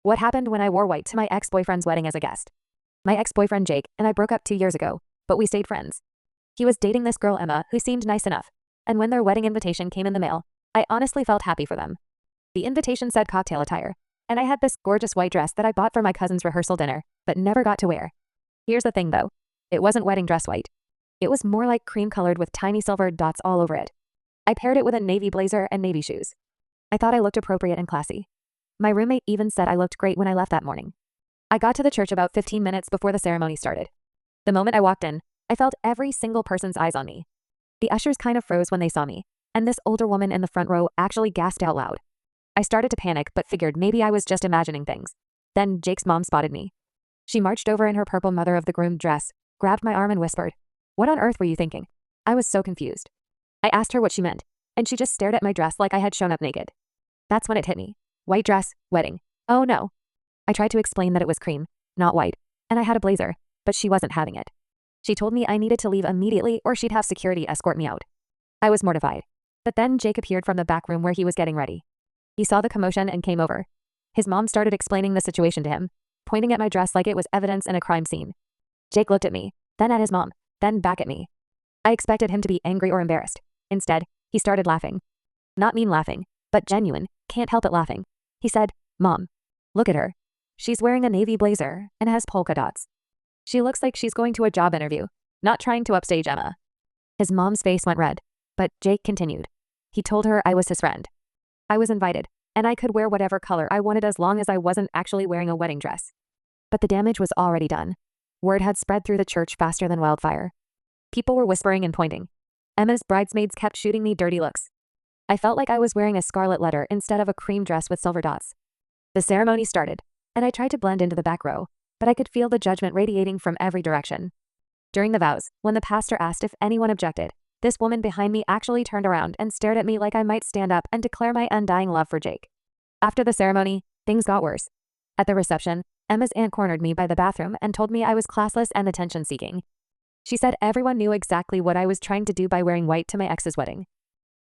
What happened when I wore white to my ex-boyfriend's wedding as a guest? My ex-boyfriend Jake and I broke up 2 years ago, but we stayed friends. He was dating this girl Emma who seemed nice enough, and when their wedding invitation came in the mail, I honestly felt happy for them. The invitation said cocktail attire, and I had this gorgeous white dress that I bought for my cousin's rehearsal dinner, but never got to wear. Here's the thing though, it wasn't wedding dress white. It was more like cream colored with tiny silver dots all over it. I paired it with a navy blazer and navy shoes. I thought I looked appropriate and classy. My roommate even said I looked great when I left that morning. I got to the church about 15 minutes before the ceremony started. The moment I walked in, I felt every single person's eyes on me. The ushers kind of froze when they saw me, and this older woman in the front row actually gasped out loud. I started to panic but figured maybe I was just imagining things. Then Jake's mom spotted me. She marched over in her purple mother of the groom dress, grabbed my arm and whispered, "What on earth were you thinking?" I was so confused. I asked her what she meant, and she just stared at my dress like I had shown up naked. That's when it hit me. White dress, wedding. Oh no. I tried to explain that it was cream, not white, and I had a blazer, but she wasn't having it. She told me I needed to leave immediately or she'd have security escort me out. I was mortified. But then Jake appeared from the back room where he was getting ready. He saw the commotion and came over. His mom started explaining the situation to him, pointing at my dress like it was evidence in a crime scene. Jake looked at me, then at his mom, then back at me. I expected him to be angry or embarrassed. Instead, he started laughing. Not mean laughing, but genuine, can't help it laughing. He said, "Mom, look at her. She's wearing a navy blazer and has polka dots. She looks like she's going to a job interview, not trying to upstage Emma." His mom's face went red, but Jake continued. He told her I was his friend. I was invited, and I could wear whatever color I wanted as long as I wasn't actually wearing a wedding dress. But the damage was already done. Word had spread through the church faster than wildfire. People were whispering and pointing. Emma's bridesmaids kept shooting me dirty looks. I felt like I was wearing a scarlet letter instead of a cream dress with silver dots. The ceremony started, and I tried to blend into the back row, but I could feel the judgment radiating from every direction. During the vows, when the pastor asked if anyone objected, this woman behind me actually turned around and stared at me like I might stand up and declare my undying love for Jake. After the ceremony, things got worse. At the reception, Emma's aunt cornered me by the bathroom and told me I was classless and attention-seeking. She said everyone knew exactly what I was trying to do by wearing white to my ex's wedding.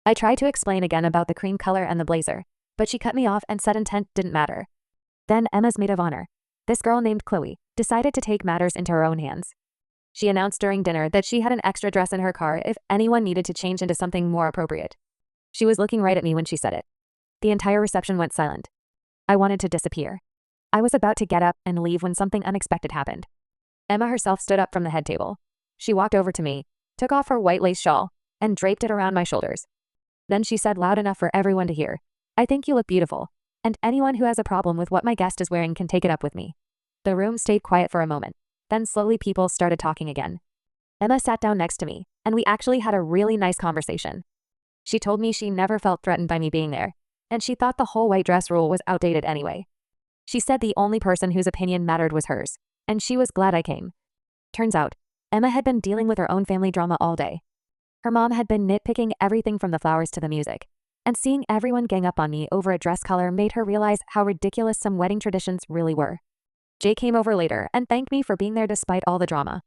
I tried to explain again about the cream color and the blazer, but she cut me off and said intent didn't matter. Then Emma's maid of honor, this girl named Chloe, decided to take matters into her own hands. She announced during dinner that she had an extra dress in her car if anyone needed to change into something more appropriate. She was looking right at me when she said it. The entire reception went silent. I wanted to disappear. I was about to get up and leave when something unexpected happened. Emma herself stood up from the head table. She walked over to me, took off her white lace shawl, and draped it around my shoulders. Then she said loud enough for everyone to hear, "I think you look beautiful, and anyone who has a problem with what my guest is wearing can take it up with me." The room stayed quiet for a moment. Then slowly people started talking again. Emma sat down next to me, and we actually had a really nice conversation. She told me she never felt threatened by me being there, and she thought the whole white dress rule was outdated anyway. She said the only person whose opinion mattered was hers, and she was glad I came. Turns out, Emma had been dealing with her own family drama all day. Her mom had been nitpicking everything from the flowers to the music, and seeing everyone gang up on me over a dress color made her realize how ridiculous some wedding traditions really were. Jay came over later and thanked me for being there despite all the drama.